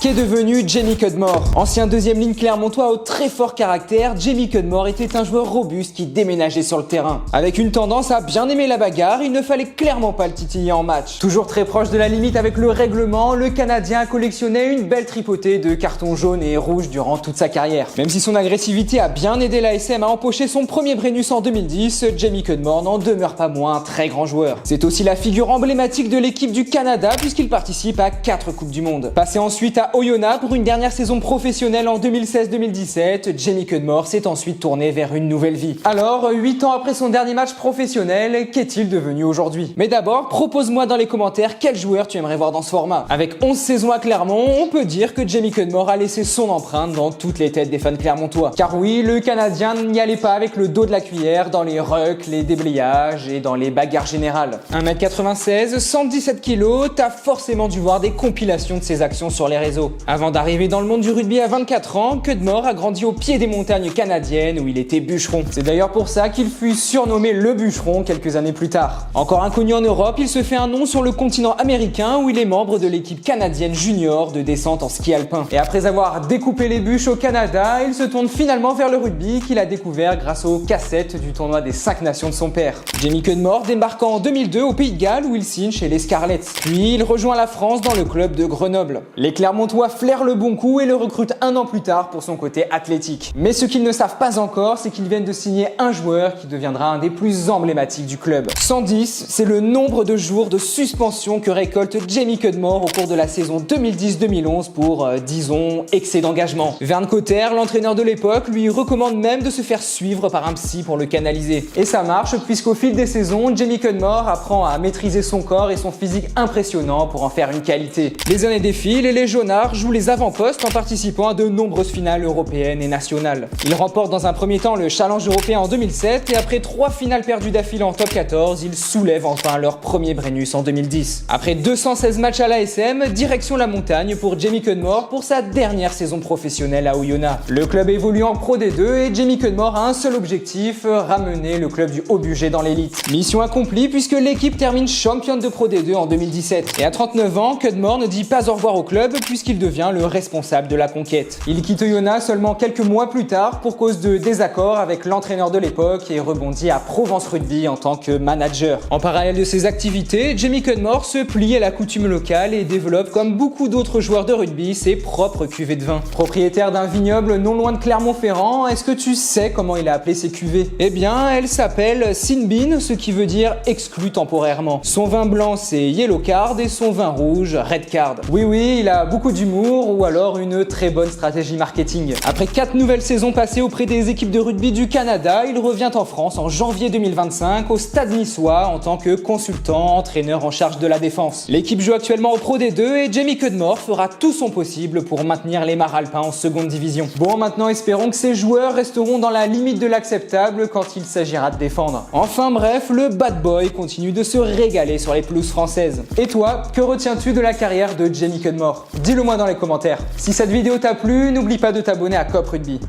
Qu'est devenu Jamie Cudmore? Ancien deuxième ligne clermontois au très fort caractère, Jamie Cudmore était un joueur robuste qui déménageait sur le terrain. Avec une tendance à bien aimer la bagarre, il ne fallait clairement pas le titiller en match. Toujours très proche de la limite avec le règlement, le Canadien collectionnait une belle tripotée de cartons jaunes et rouges durant toute sa carrière. Même si son agressivité a bien aidé l'ASM à empocher son premier Brennus en 2010, Jamie Cudmore n'en demeure pas moins un très grand joueur. C'est aussi la figure emblématique de l'équipe du Canada puisqu'il participe à 4 Coupes du Monde. Passé ensuite à Oyonnax pour une dernière saison professionnelle en 2016-2017, Jamie Cudmore s'est ensuite tourné vers une nouvelle vie. Alors, 8 ans après son dernier match professionnel, qu'est-il devenu aujourd'hui? Mais d'abord, propose-moi dans les commentaires quel joueur tu aimerais voir dans ce format. Avec 11 saisons à Clermont, on peut dire que Jamie Cudmore a laissé son empreinte dans toutes les têtes des fans clermontois. Car oui, le Canadien n'y allait pas avec le dos de la cuillère dans les rucks, les déblayages et dans les bagarres générales. 1m96, 117 kg, t'as forcément dû voir des compilations de ses actions sur les réseaux. Avant d'arriver dans le monde du rugby à 24 ans, Cudmore a grandi au pied des montagnes canadiennes où il était bûcheron. C'est d'ailleurs pour ça qu'il fut surnommé le bûcheron quelques années plus tard. Encore inconnu en Europe, il se fait un nom sur le continent américain où il est membre de l'équipe canadienne junior de descente en ski alpin. Et après avoir découpé les bûches au Canada, il se tourne finalement vers le rugby qu'il a découvert grâce aux cassettes du tournoi des 5 nations de son père. Jamie Cudmore débarque en 2002 au Pays de Galles où il signe chez les Scarlets. Puis il rejoint la France dans le club de Grenoble. Les Clermontois flaire le bon coup et le recrute un an plus tard pour son côté athlétique. Mais ce qu'ils ne savent pas encore, c'est qu'ils viennent de signer un joueur qui deviendra un des plus emblématiques du club. 110, c'est le nombre de jours de suspension que récolte Jamie Cudmore au cours de la saison 2010-2011 pour, disons, excès d'engagement. Vern Cotter, l'entraîneur de l'époque, lui recommande même de se faire suivre par un psy pour le canaliser. Et ça marche puisqu'au fil des saisons, Jamie Cudmore apprend à maîtriser son corps et son physique impressionnant pour en faire une qualité. Les années défilent et les Jaunards jouent les avant-postes en participant à de nombreuses finales européennes et nationales. Ils remportent dans un premier temps le Challenge européen en 2007 et après 3 finales perdues d'affilée en top 14, ils soulèvent enfin leur premier Brennus en 2010. Après 216 matchs à l'ASM, direction la montagne pour Jamie Cudmore pour sa dernière saison professionnelle à Oyonnax. Le club évolue en Pro D2 et Jamie Cudmore a un seul objectif, ramener le club du haut budget dans l'élite. Mission accomplie puisque l'équipe termine championne de Pro D2 en 2017. Et à 39 ans, Cudmore ne dit pas au revoir au club puisqu'il devient le responsable de la conquête. Il quitte Oyonnax seulement quelques mois plus tard pour cause de désaccords avec l'entraîneur de l'époque et rebondit à Provence Rugby en tant que manager. En parallèle de ses activités, Jamie Cudmore se plie à la coutume locale et développe, comme beaucoup d'autres joueurs de rugby, ses propres cuvées de vin. Propriétaire d'un vignoble non loin de Clermont-Ferrand, est-ce que tu sais comment il a appelé ses cuvées? Eh bien, elle s'appelle Sin Bean, ce qui veut dire exclu temporairement. Son vin blanc c'est Yellow Card et son vin rouge Red Card. Oui, il a beaucoup d'humour ou alors une très bonne stratégie marketing. Après 4 nouvelles saisons passées auprès des équipes de rugby du Canada, il revient en France en janvier 2025 au Stade Niçois en tant que consultant, entraîneur en charge de la défense. L'équipe joue actuellement au Pro D2 et Jamie Cudmore fera tout son possible pour maintenir les Maralpins en seconde division. Bon, maintenant espérons que ces joueurs resteront dans la limite de l'acceptable quand il s'agira de défendre. Enfin bref, le bad boy continue de se régaler sur les pelouses françaises. Et toi, que retiens-tu de la carrière de Jamie Cudmore? Dis-le moi dans les commentaires. Si cette vidéo t'a plu, n'oublie pas de t'abonner à Cop Rugby.